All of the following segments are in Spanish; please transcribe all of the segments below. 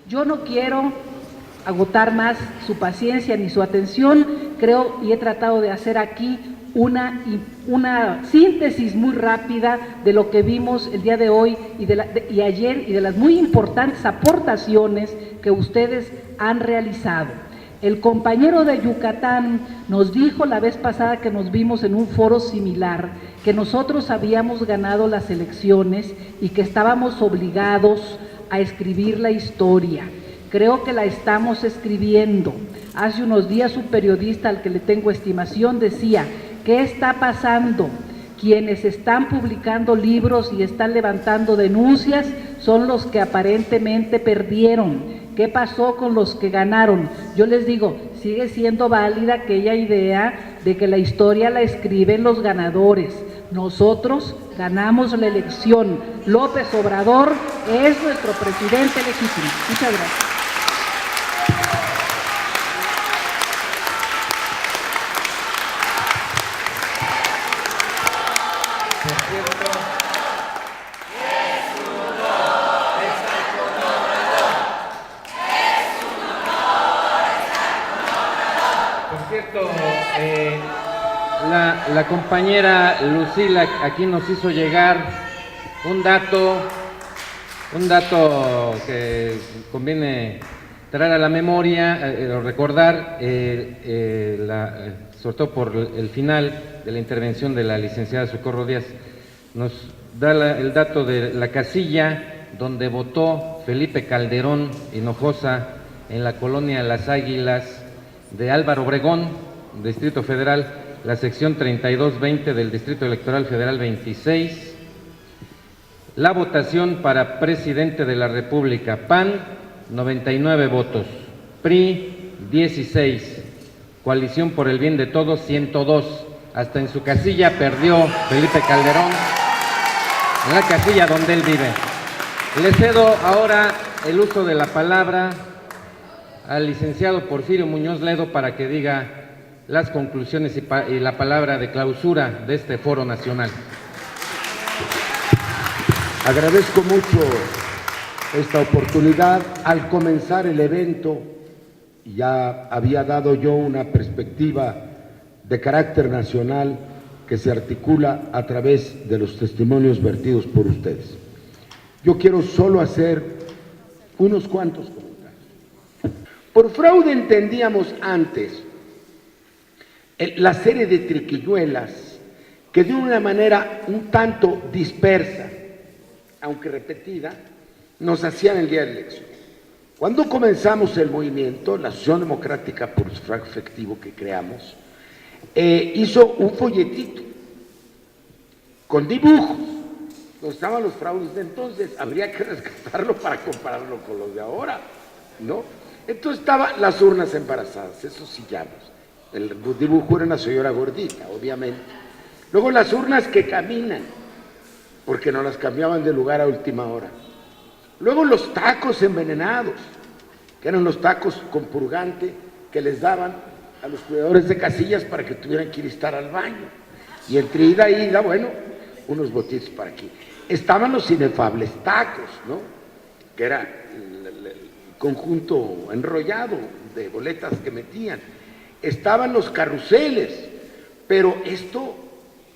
Yo no quiero agotar más su paciencia ni su atención, creo y he tratado de hacer aquí una síntesis muy rápida de lo que vimos el día de hoy y ayer y de las muy importantes aportaciones que ustedes han realizado. El compañero de Yucatán nos dijo la vez pasada que nos vimos en un foro similar que nosotros habíamos ganado las elecciones y que estábamos obligados a escribir la historia. Creo que la estamos escribiendo. Hace unos días un periodista al que le tengo estimación decía: ¿qué está pasando? Quienes están publicando libros y están levantando denuncias son los que aparentemente perdieron. ¿Qué pasó con los que ganaron? Yo les digo, sigue siendo válida aquella idea de que la historia la escriben los ganadores. Nosotros ganamos la elección. López Obrador es nuestro presidente legítimo. Muchas gracias. La compañera Lucila aquí nos hizo llegar un dato que conviene traer a la memoria, recordar, sobre todo por el final de la intervención de la licenciada Socorro Díaz, nos da el dato de la casilla donde votó Felipe Calderón Hinojosa en la colonia Las Águilas de Álvaro Obregón, Distrito Federal, la sección 3220 del Distrito Electoral Federal 26. La votación para presidente de la República: PAN 99 votos, PRI 16, Coalición por el Bien de Todos 102. Hasta en su casilla perdió Felipe Calderón, en la casilla donde él vive. Le cedo ahora el uso de la palabra al licenciado Porfirio Muñoz Ledo para que diga las conclusiones y la palabra de clausura de este foro nacional. Agradezco mucho esta oportunidad. Al comenzar el evento, ya había dado yo una perspectiva de carácter nacional que se articula a través de los testimonios vertidos por ustedes. Yo quiero solo hacer unos cuantos comentarios. Por fraude entendíamos antes la serie de triquiñuelas que de una manera un tanto dispersa, aunque repetida, nos hacían el día de la elección. Cuando comenzamos el movimiento, la Asociación Democrática por Sufragio Efectivo que creamos, hizo un folletito con dibujos donde estaban los fraudes de entonces. Habría que rescatarlo para compararlo con los de ahora, ¿no? Entonces estaban las urnas embarazadas, esos sillanos. El dibujo era una señora gordita, obviamente. Luego las urnas que caminan, porque no las cambiaban de lugar a última hora. Luego los tacos envenenados, que eran los tacos con purgante que les daban a los cuidadores de casillas para que tuvieran que ir a estar al baño. Y entre ida e ida, bueno, unos botitos para aquí. Estaban los inefables tacos, ¿no? Que era el conjunto enrollado de boletas que metían. Estaban los carruseles, pero eso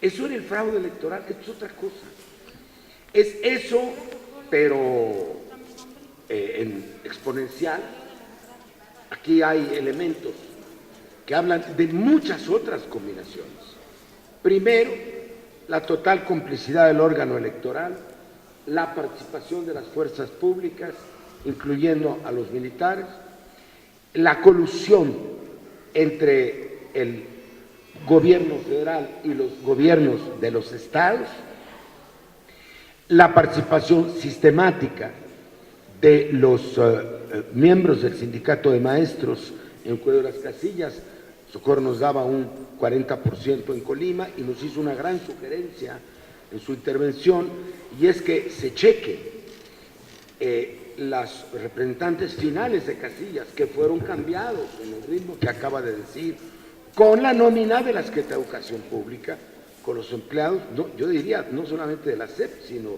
era el fraude electoral, esto es otra cosa. Es eso, pero en exponencial. Aquí hay elementos que hablan de muchas otras combinaciones. Primero, la total complicidad del órgano electoral, la participación de las fuerzas públicas, incluyendo a los militares, la colusión entre el gobierno federal y los gobiernos de los estados, la participación sistemática de los miembros del sindicato de maestros en el cuello de las casillas. Socorro nos daba un 40% en Colima y nos hizo una gran sugerencia en su intervención, y es que se cheque las representantes finales de casillas que fueron cambiados en el ritmo que acaba de decir, con la nómina de la Secretaría de Educación Pública, con los empleados, no, yo diría no solamente de la SEP, sino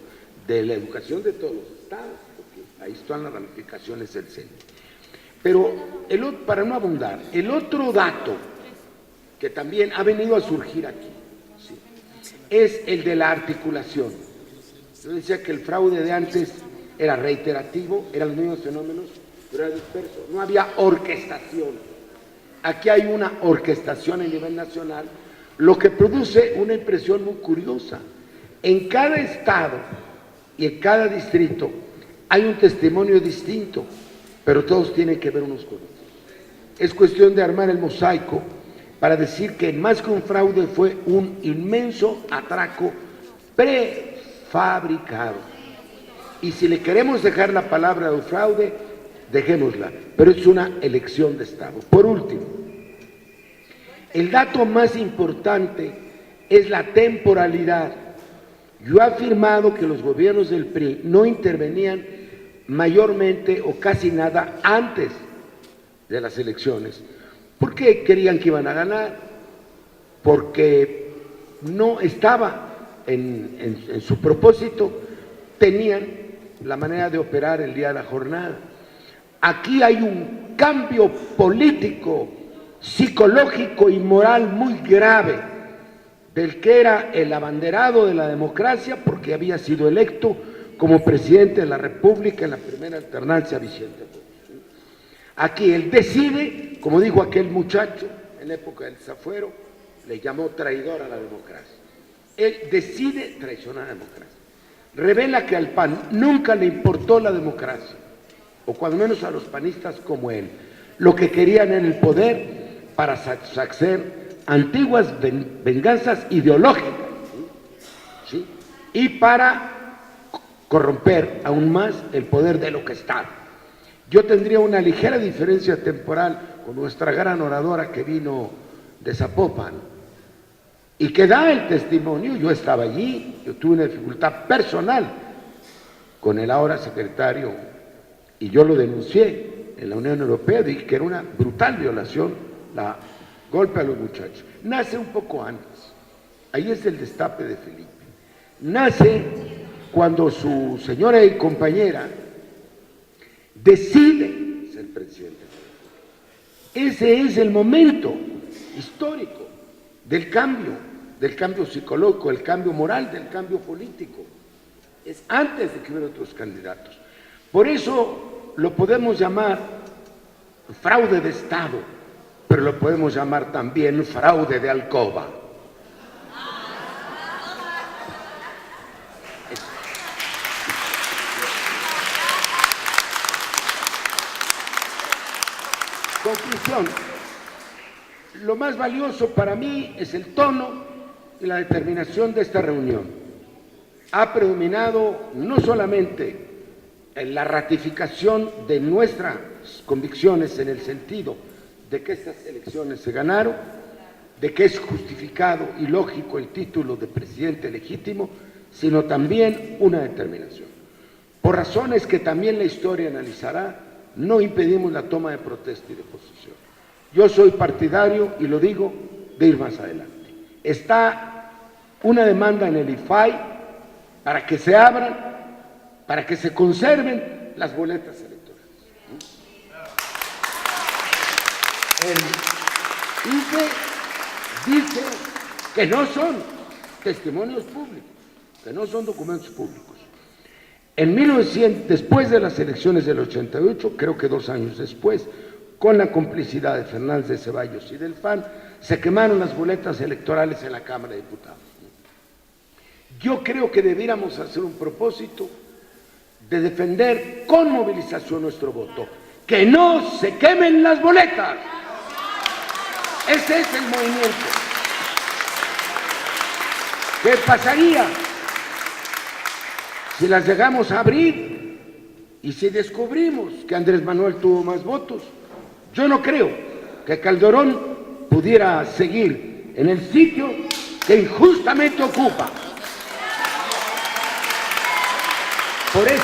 de la educación de todos los estados, porque ahí están las ramificaciones del CENTE. Pero, para no abundar, el otro dato que también ha venido a surgir aquí, ¿sí?, es el de la articulación. Yo decía que el fraude de antes era reiterativo, eran los mismos fenómenos, pero era disperso, no había orquestación. Aquí hay una orquestación a nivel nacional, lo que produce una impresión muy curiosa. En cada estado y en cada distrito hay un testimonio distinto, pero todos tienen que ver unos con otros. Es cuestión de armar el mosaico para decir que más que un fraude fue un inmenso atraco prefabricado. Y si le queremos dejar la palabra de fraude, dejémosla, pero es una elección de Estado. Por último, el dato más importante es la temporalidad. Yo he afirmado que los gobiernos del PRI no intervenían mayormente o casi nada antes de las elecciones. ¿Por qué creían que iban a ganar? Porque no estaba en su propósito, tenían la manera de operar el día de la jornada. Aquí hay un cambio político, psicológico y moral muy grave del que era el abanderado de la democracia, porque había sido electo como presidente de la República en la primera alternancia Vicente Fox. Aquí él decide, como dijo aquel muchacho en la época del desafuero, le llamó traidor a la democracia. Él decide traicionar a la democracia. Revela que al PAN nunca le importó la democracia, o cuando menos a los panistas como él. Lo que querían era el poder para satisfacer antiguas venganzas ideológicas, ¿sí?, y para corromper aún más el poder de lo que está. Yo tendría una ligera diferencia temporal con nuestra gran oradora que vino de Zapopan y que da el testimonio. Yo estaba allí, yo tuve una dificultad personal con el ahora secretario y yo lo denuncié en la Unión Europea, dije que era una brutal violación, la golpe a los muchachos. Nace un poco antes, ahí es el destape de Felipe. Nace cuando su señora y compañera decide ser presidente. Ese es el momento histórico del cambio psicológico, el cambio moral, del cambio político. Es antes de que hubiera otros candidatos. Por eso lo podemos llamar fraude de Estado, pero lo podemos llamar también fraude de alcoba. Conclusión, lo más valioso para mí es el tono y la determinación de esta reunión. Ha predominado no solamente en la ratificación de nuestras convicciones en el sentido de que estas elecciones se ganaron, de que es justificado y lógico el título de presidente legítimo, sino también una determinación. Por razones que también la historia analizará, no impedimos la toma de protesta y de posición. Yo soy partidario, y lo digo, de ir más adelante. Está una demanda en el IFAI para que se abran, para que se conserven las boletas electorales. El IFE dice que no son testimonios públicos, que no son documentos públicos. En 1900, después de las elecciones del 88, creo que 2 años después, con la complicidad de Fernández de Ceballos y del PAN, se quemaron las boletas electorales en la Cámara de Diputados. Yo creo que debiéramos hacer un propósito de defender con movilización nuestro voto. ¡Que no se quemen las boletas! Ese es el movimiento. ¿Qué pasaría si las dejamos abrir y si descubrimos que Andrés Manuel tuvo más votos? Yo no creo que Calderón pudiera seguir en el sitio que injustamente ocupa. Por eso,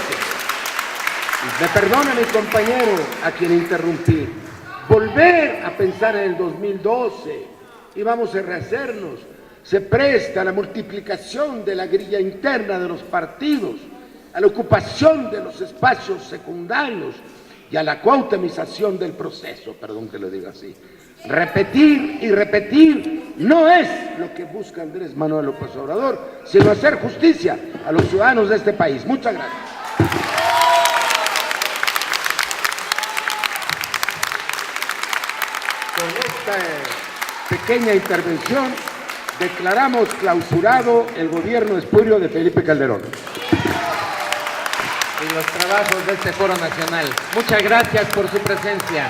me perdona mi compañero a quien interrumpí, volver a pensar en el 2012 y vamos a rehacernos. Se presta a la multiplicación de la grilla interna de los partidos a la ocupación de los espacios secundarios y a la coautomización del proceso, perdón que lo diga así. Repetir y repetir no es lo que busca Andrés Manuel López Obrador, sino hacer justicia a los ciudadanos de este país. Muchas gracias. Con esta pequeña intervención declaramos clausurado el gobierno espurio de Felipe Calderón. Y los trabajos de este Foro Nacional. Muchas gracias por su presencia.